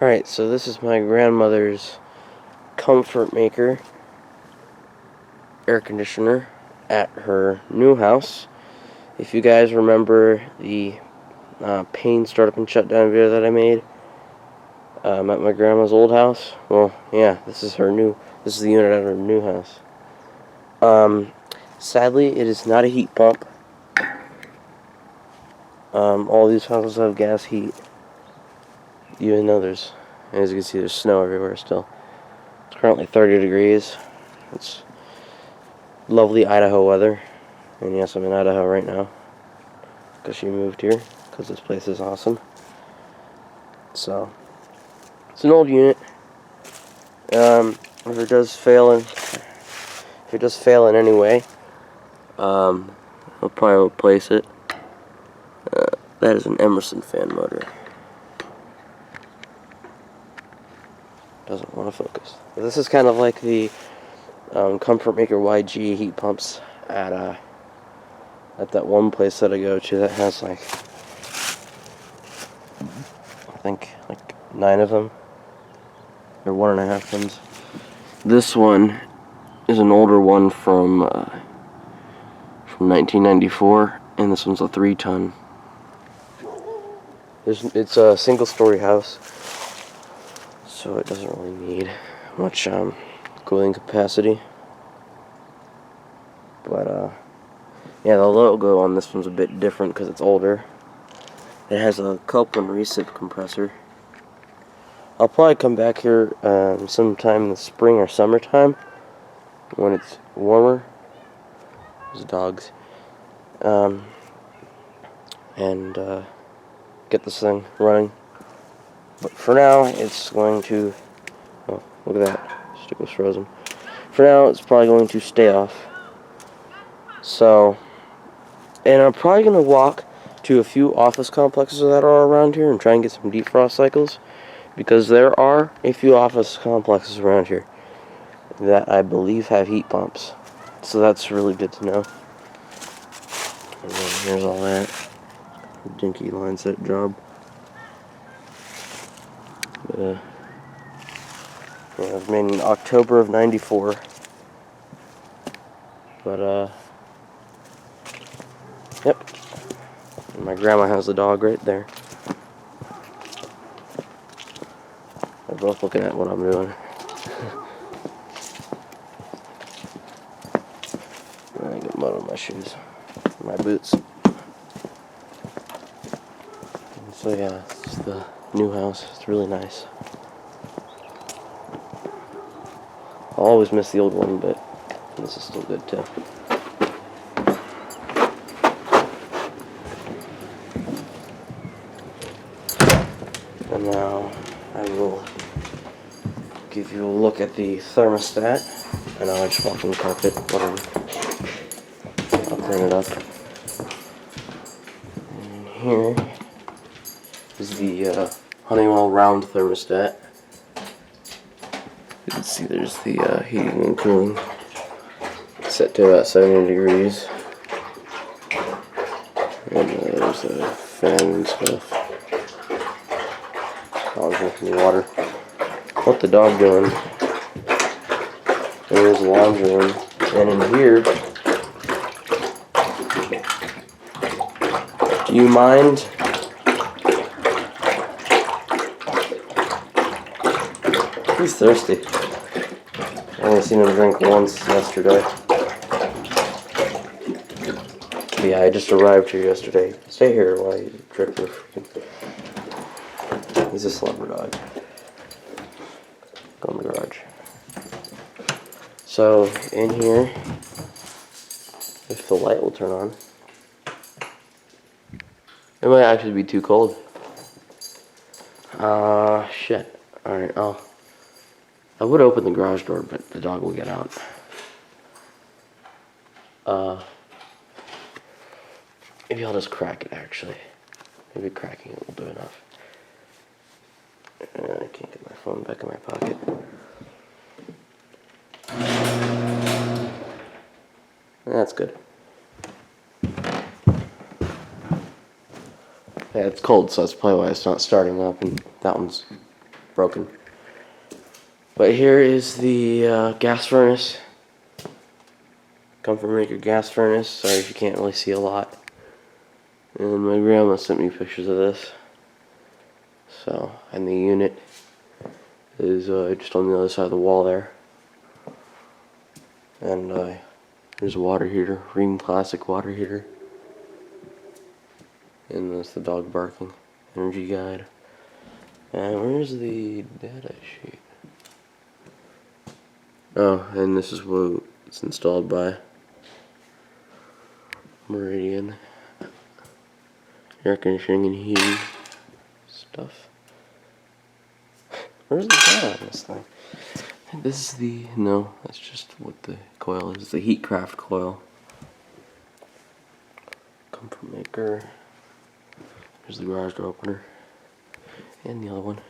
Alright, so this is my grandmother's Comfortmaker air conditioner at her new house. If you guys remember the pain startup and shutdown video that I made at my grandma's old house, well, yeah, this is the unit at her new house. Sadly, it is not a heat pump. All these houses have gas heat, even though as you can see, there's snow everywhere still. It's currently 30 degrees. It's lovely Idaho weather. And yes, I'm in Idaho right now because she moved here because this place is awesome. So, it's an old unit. If it does fail in any way, I'll probably replace it. That is an Emerson fan motor. Doesn't want to focus. This is kind of like the Comfortmaker YG heat pumps at that one place that I go to that has I think 9 of them. They're 1.5 tons. This one is an older one from 1994, and this one's a 3-ton. It's a single-story house, so it doesn't really need much cooling capacity. But yeah, the logo on this one's a bit different because it's older. It has a Copeland recip compressor. I'll probably come back here sometime in the spring or summertime when it's warmer. There's dogs. And get this thing running. But for now, it's going to... Oh, look at that. Stick was frozen. For now, it's probably going to stay off. So, and I'm probably going to walk to a few office complexes that are around here and try and get some defrost cycles, because there are a few office complexes around here that I believe have heat pumps. So that's really good to know. And then here's all that. Dinky line set job. But, yeah, it was made in October of '94. But, yep. And my grandma has a dog right there. They're both looking at what I'm doing. I get mud on my shoes, my boots. And so yeah, this is the new house. It's really nice. I'll always miss the old one, but this is still good too. And now I will give you a look at the thermostat. I know I just walked on the carpet, whatever. I'll clean it up. And here is the Honeywell round thermostat. You can see there's the heating and cooling set to about 70 degrees. And there's a fan and stuff. Dog drinking water. What the dog doing? There's the laundry room. And in here, do you mind? He's thirsty. I only seen him drink once yesterday. Yeah, I just arrived here yesterday. Stay here while you drink your freaking... He's a slumber dog. Go in the garage. So, in here, if the light will turn on, it might actually be too cold. Shit. Alright, I would open the garage door, but the dog will get out. Maybe I'll just crack it, actually. Maybe cracking it will do enough. I can't get my phone back in my pocket. That's good. Yeah, it's cold, so that's probably why it's not starting up, and that one's broken. But here is the gas furnace. Comfortmaker gas furnace. Sorry if you can't really see a lot. And my grandma sent me pictures of this. So, and the unit is just on the other side of the wall there. And there's a water heater, Rheem plastic water heater. And that's the dog barking. Energy guide. And where's the data sheet? Oh, and this is what it's installed by. Meridian. Air conditioning and heating stuff. Where's the data on this thing? I think this is the, no, that's just what the coil is. The Heatcraft coil. Comfortmaker. Here's the garage door opener. And the other one.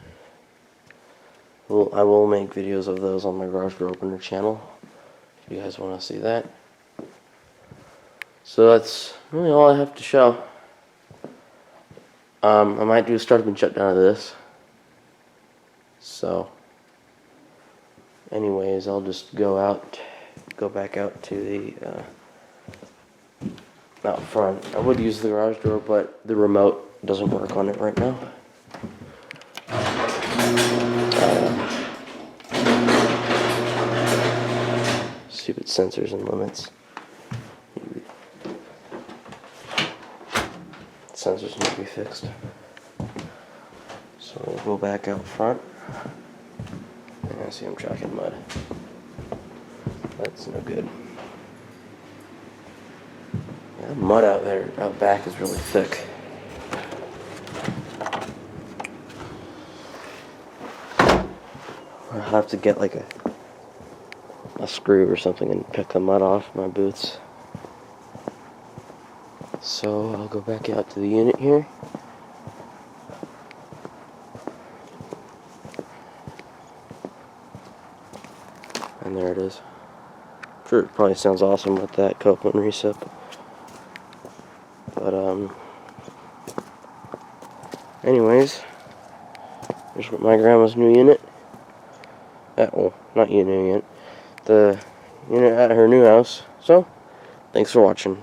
Well, I will make videos of those on my garage door opener channel, if you guys want to see that. So that's really all I have to show. I might do a startup and shutdown of this. So, anyways, I'll just go back out to the out front. I would use the garage door, but the remote doesn't work on it right now. Stupid sensors and limits. Sensors need to be fixed. So we'll go back out front. And I see I'm tracking mud. That's no good. Yeah, the mud out there, out back is really thick. I'll have to get like a screw or something and pick the mud off my boots. So I'll go back out to the unit here. And there it is. I'm sure it probably sounds awesome with that Copeland recip. But anyways, here's my grandma's new unit. Well, not new unit. The unit at her new house. So, thanks for watching.